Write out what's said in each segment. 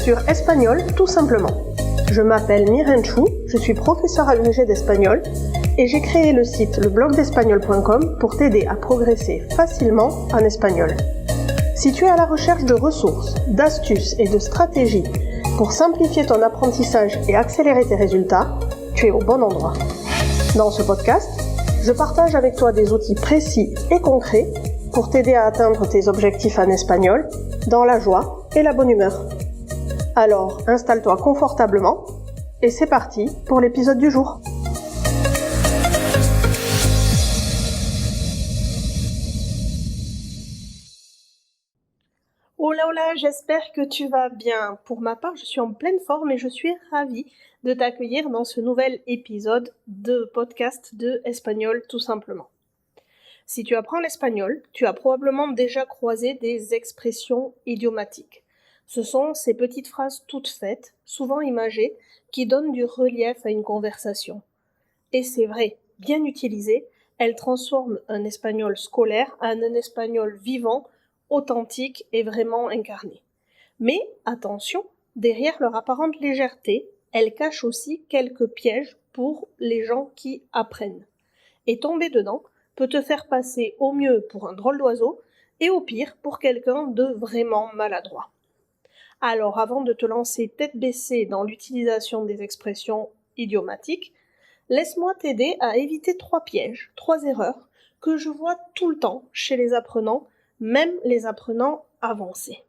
sur Espagnol tout simplement. Je m'appelle Miren Chou, je suis professeure agrégée d'espagnol et j'ai créé le site leblogdespagnol.com pour t'aider à progresser facilement en espagnol. Si tu es à la recherche de ressources, d'astuces et de stratégies pour simplifier ton apprentissage et accélérer tes résultats, tu es au bon endroit. Dans ce podcast, je partage avec toi des outils précis et concrets pour t'aider à atteindre tes objectifs en espagnol dans la joie et la bonne humeur. Alors, installe-toi confortablement et c'est parti pour l'épisode du jour. Hola, hola, j'espère que tu vas bien. Pour ma part, je suis en pleine forme et je suis ravie de t'accueillir dans ce nouvel épisode de podcast de Espagnol tout simplement. Si tu apprends l'espagnol, tu as probablement déjà croisé des expressions idiomatiques. Ce sont ces petites phrases toutes faites, souvent imagées, qui donnent du relief à une conversation. Et c'est vrai, bien utilisées, elles transforment un espagnol scolaire en un espagnol vivant, authentique et vraiment incarné. Mais attention, derrière leur apparente légèreté, elles cachent aussi quelques pièges pour les gens qui apprennent. Et tomber dedans peut te faire passer au mieux pour un drôle d'oiseau et au pire pour quelqu'un de vraiment maladroit. Alors avant de te lancer tête baissée dans l'utilisation des expressions idiomatiques, laisse-moi t'aider à éviter 3 pièges, 3 erreurs que je vois tout le temps chez les apprenants, même les apprenants avancés.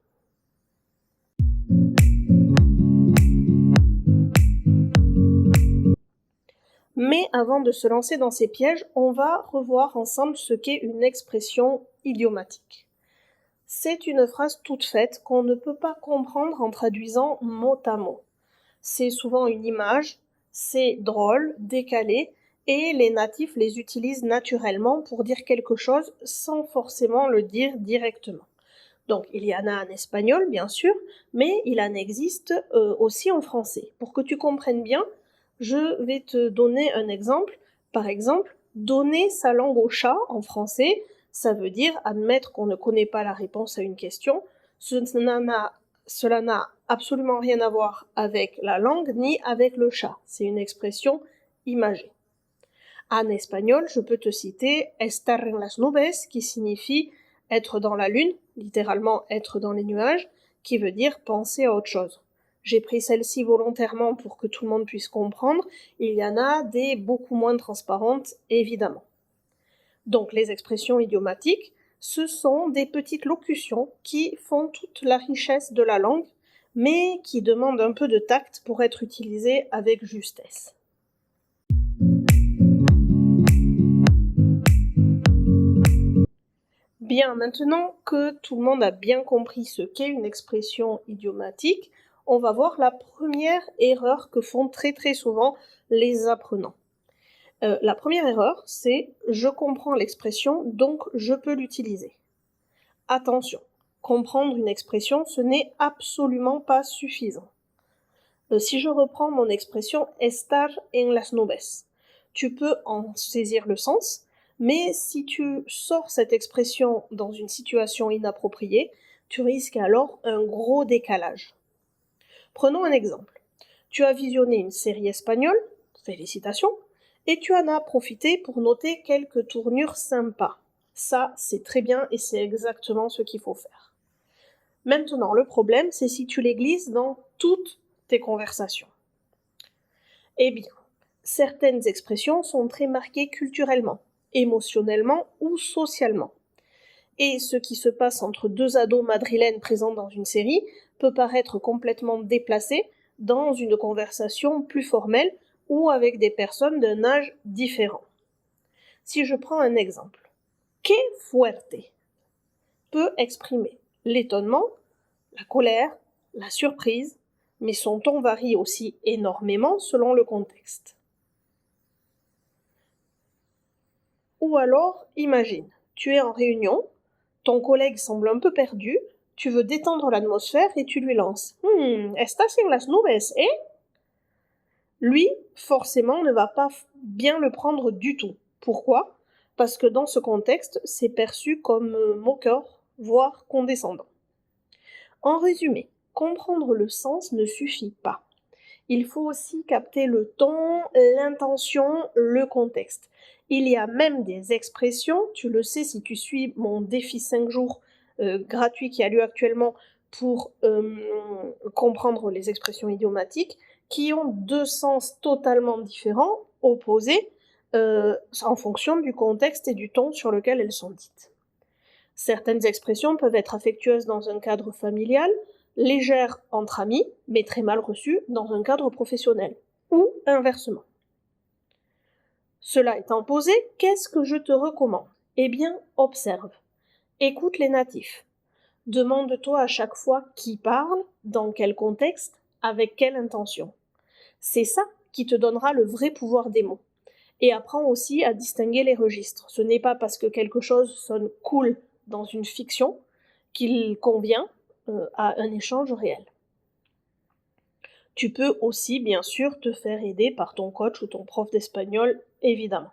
Mais avant de se lancer dans ces pièges, on va revoir ensemble ce qu'est une expression idiomatique. C'est une phrase toute faite qu'on ne peut pas comprendre en traduisant mot à mot. C'est souvent une image, c'est drôle, décalé, et les natifs les utilisent naturellement pour dire quelque chose sans forcément le dire directement. Donc il y en a en espagnol bien sûr, mais il en existe aussi en français. Pour que tu comprennes bien, je vais te donner un exemple. Par exemple, donner sa langue au chat en français, ça veut dire admettre qu'on ne connaît pas la réponse à une question. Cela n'a absolument rien à voir avec la langue ni avec le chat. C'est une expression imagée. En espagnol, je peux te citer estar en las nubes, qui signifie être dans la lune, littéralement être dans les nuages, qui veut dire penser à autre chose. J'ai pris celle-ci volontairement pour que tout le monde puisse comprendre. Il y en a des beaucoup moins transparentes, évidemment. Donc les expressions idiomatiques, ce sont des petites locutions qui font toute la richesse de la langue, mais qui demandent un peu de tact pour être utilisées avec justesse. Bien, maintenant que tout le monde a bien compris ce qu'est une expression idiomatique, on va voir la première erreur que font très très souvent les apprenants. La première erreur, c'est « je comprends l'expression, donc je peux l'utiliser ». Attention, comprendre une expression, ce n'est absolument pas suffisant. Si je reprends mon expression « estar en las nubes », tu peux en saisir le sens, mais si tu sors cette expression dans une situation inappropriée, tu risques alors un gros décalage. Prenons un exemple. Tu as visionné une série espagnole, félicitations, et tu en as profité pour noter quelques tournures sympas. Ça, c'est très bien et c'est exactement ce qu'il faut faire. Maintenant, le problème, c'est si tu les glisses dans toutes tes conversations. Eh bien, certaines expressions sont très marquées culturellement, émotionnellement ou socialement. Et ce qui se passe entre deux ados madrilènes présents dans une série peut paraître complètement déplacé dans une conversation plus formelle ou avec des personnes d'un âge différent. Si je prends un exemple, que fuerte peut exprimer l'étonnement, la colère, la surprise, mais son ton varie aussi énormément selon le contexte. Ou alors, imagine, tu es en réunion, ton collègue semble un peu perdu, tu veux détendre l'atmosphère et tu lui lances « Estás en las nubes, eh ?» Lui, forcément, ne va pas bien le prendre du tout. Pourquoi ? Parce que dans ce contexte, c'est perçu comme moqueur, voire condescendant. En résumé, comprendre le sens ne suffit pas. Il faut aussi capter le ton, l'intention, le contexte. Il y a même des expressions, tu le sais si tu suis mon défi 5 jours gratuit qui a lieu actuellement pour comprendre les expressions idiomatiques, qui ont deux sens totalement différents, opposés, en fonction du contexte et du ton sur lequel elles sont dites. Certaines expressions peuvent être affectueuses dans un cadre familial, légères entre amis, mais très mal reçues dans un cadre professionnel, ou inversement. Cela étant posé, qu'est-ce que je te recommande? Eh bien, observe. Écoute les natifs. Demande-toi à chaque fois qui parle, dans quel contexte, avec quelle intention. C'est ça qui te donnera le vrai pouvoir des mots. Et apprends aussi à distinguer les registres. Ce n'est pas parce que quelque chose sonne cool dans une fiction qu'il convient à un échange réel. Tu peux aussi, bien sûr, te faire aider par ton coach ou ton prof d'espagnol, évidemment.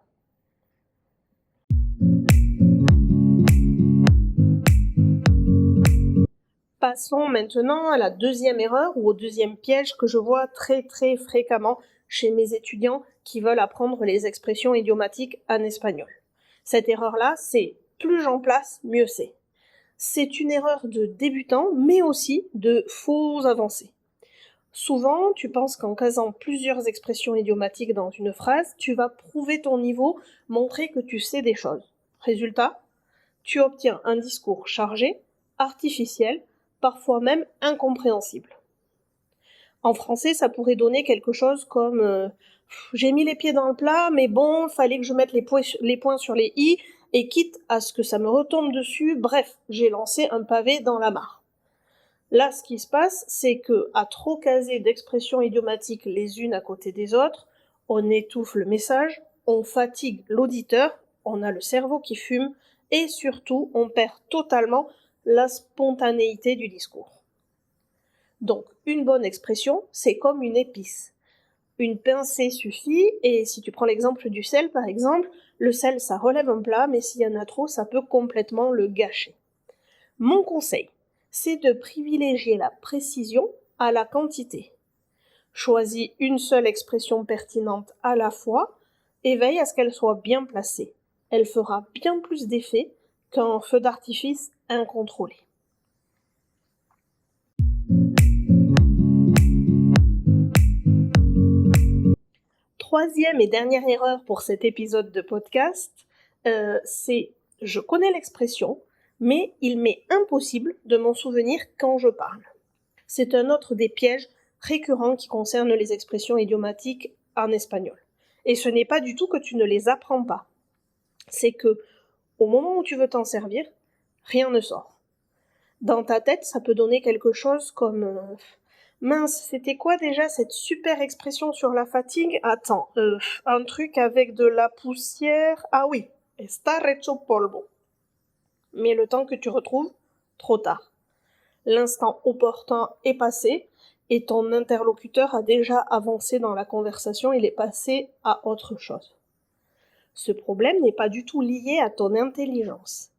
Passons maintenant à la deuxième erreur ou au deuxième piège que je vois très très fréquemment chez mes étudiants qui veulent apprendre les expressions idiomatiques en espagnol. Cette erreur-là, c'est plus j'en place, mieux c'est. C'est une erreur de débutant, mais aussi de faux avancés. Souvent, tu penses qu'en casant plusieurs expressions idiomatiques dans une phrase, tu vas prouver ton niveau, montrer que tu sais des choses. Résultat, tu obtiens un discours chargé, artificiel, parfois même incompréhensible. En français, ça pourrait donner quelque chose comme j'ai mis les pieds dans le plat, mais bon, fallait que je mette les points sur les i, et quitte à ce que ça me retombe dessus, bref, j'ai lancé un pavé dans la mare. Là, ce qui se passe, c'est que, à trop caser d'expressions idiomatiques les unes à côté des autres, on étouffe le message, on fatigue l'auditeur, on a le cerveau qui fume, et surtout, on perd totalement la spontanéité du discours. Donc, une bonne expression, c'est comme une épice. Une pincée suffit, et si tu prends l'exemple du sel, par exemple, le sel, ça relève un plat, mais s'il y en a trop, ça peut complètement le gâcher. Mon conseil, c'est de privilégier la précision à la quantité. Choisis une seule expression pertinente à la fois et veille à ce qu'elle soit bien placée. Elle fera bien plus d'effet qu'un feu d'artifice incontrôlé. Troisième et dernière erreur pour cet épisode de podcast, c'est je connais l'expression, mais il m'est impossible de m'en souvenir quand je parle. C'est un autre des pièges récurrents qui concernent les expressions idiomatiques en espagnol. Et ce n'est pas du tout que tu ne les apprends pas. C'est que, au moment où tu veux t'en servir, rien ne sort. Dans ta tête, ça peut donner quelque chose comme mince, c'était quoi déjà cette super expression sur la fatigue? Attends, un truc avec de la poussière. Ah oui, está hecho polvo. Mais le temps que tu retrouves, trop tard. L'instant opportun est passé et ton interlocuteur a déjà avancé dans la conversation, il est passé à autre chose. Ce problème n'est pas du tout lié à ton intelligence.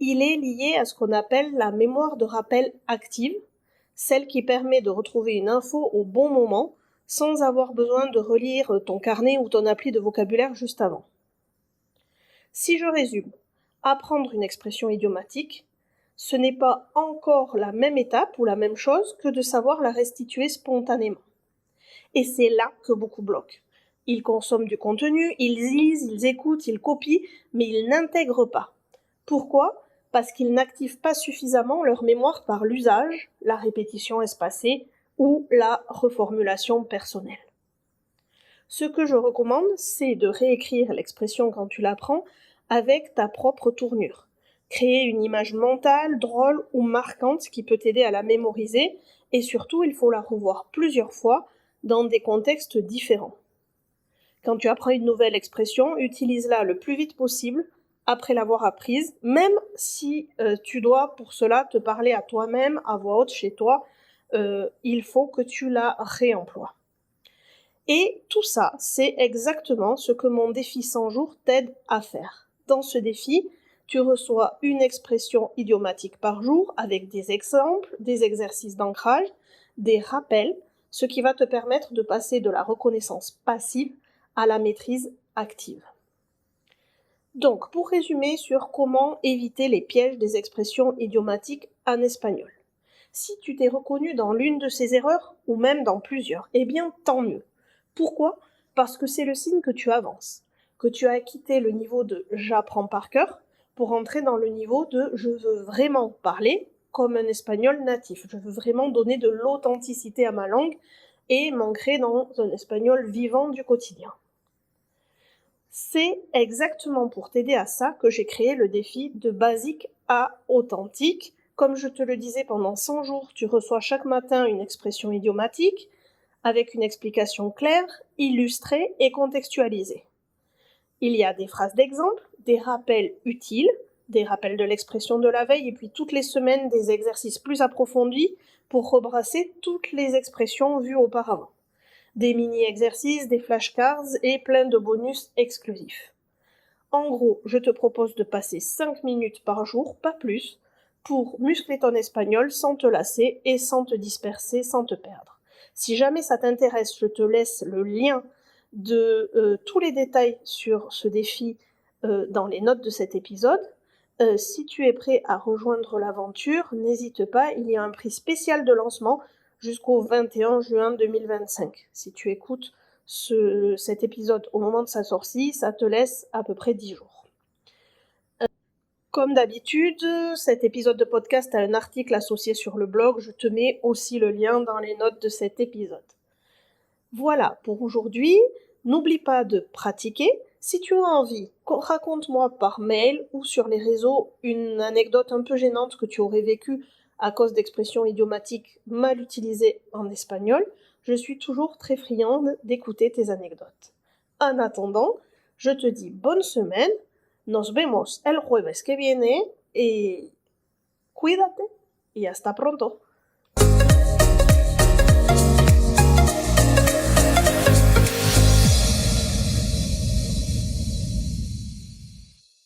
Il est lié à ce qu'on appelle la mémoire de rappel active, celle qui permet de retrouver une info au bon moment sans avoir besoin de relire ton carnet ou ton appli de vocabulaire juste avant. Si je résume, apprendre une expression idiomatique, ce n'est pas encore la même étape ou la même chose que de savoir la restituer spontanément. Et c'est là que beaucoup bloquent. Ils consomment du contenu, ils lisent, ils écoutent, ils copient, mais ils n'intègrent pas. Pourquoi ? Parce qu'ils n'activent pas suffisamment leur mémoire par l'usage, la répétition espacée ou la reformulation personnelle. Ce que je recommande, c'est de réécrire l'expression quand tu l'apprends avec ta propre tournure. Créer une image mentale, drôle ou marquante qui peut t'aider à la mémoriser, et surtout, il faut la revoir plusieurs fois dans des contextes différents. Quand tu apprends une nouvelle expression, utilise-la le plus vite possible après l'avoir apprise, même si tu dois pour cela te parler à toi-même à voix haute chez toi, il faut que tu la réemploies. Et tout ça, c'est exactement ce que mon défi 100 jours t'aide à faire. Dans ce défi, tu reçois une expression idiomatique par jour avec des exemples, des exercices d'ancrage, des rappels, ce qui va te permettre de passer de la reconnaissance passive à la maîtrise active. Donc, pour résumer sur comment éviter les pièges des expressions idiomatiques en espagnol. Si tu t'es reconnu dans l'une de ces erreurs, ou même dans plusieurs, eh bien tant mieux. Pourquoi ? Parce que c'est le signe que tu avances, que tu as quitté le niveau de « j'apprends par cœur » pour entrer dans le niveau de « je veux vraiment parler » comme un espagnol natif. Je veux vraiment donner de l'authenticité à ma langue et m'ancrer dans un espagnol vivant du quotidien. C'est exactement pour t'aider à ça que j'ai créé le défi de basique à authentique. Comme je te le disais, pendant 100 jours, tu reçois chaque matin une expression idiomatique avec une explication claire, illustrée et contextualisée. Il y a des phrases d'exemple, des rappels utiles, des rappels de l'expression de la veille et puis toutes les semaines des exercices plus approfondis pour rebrasser toutes les expressions vues auparavant. Des mini-exercices, des flashcards et plein de bonus exclusifs. En gros, je te propose de passer 5 minutes par jour, pas plus, pour muscler ton espagnol sans te lasser et sans te disperser, sans te perdre. Si jamais ça t'intéresse, je te laisse le lien de tous les détails sur ce défi dans les notes de cet épisode. Si tu es prêt à rejoindre l'aventure, n'hésite pas, il y a un prix spécial de lancement jusqu'au 21 juin 2025. Si tu écoutes cet épisode au moment de sa sortie, ça te laisse à peu près 10 jours. Comme d'habitude, cet épisode de podcast a un article associé sur le blog, je te mets aussi le lien dans les notes de cet épisode. Voilà pour aujourd'hui, n'oublie pas de pratiquer. Si tu as envie, raconte-moi par mail ou sur les réseaux une anecdote un peu gênante que tu aurais vécue à cause d'expressions idiomatiques mal utilisées en espagnol. Je suis toujours très friande d'écouter tes anecdotes. En attendant, je te dis bonne semaine. Nos vemos el jueves que viene y cuídate y hasta pronto.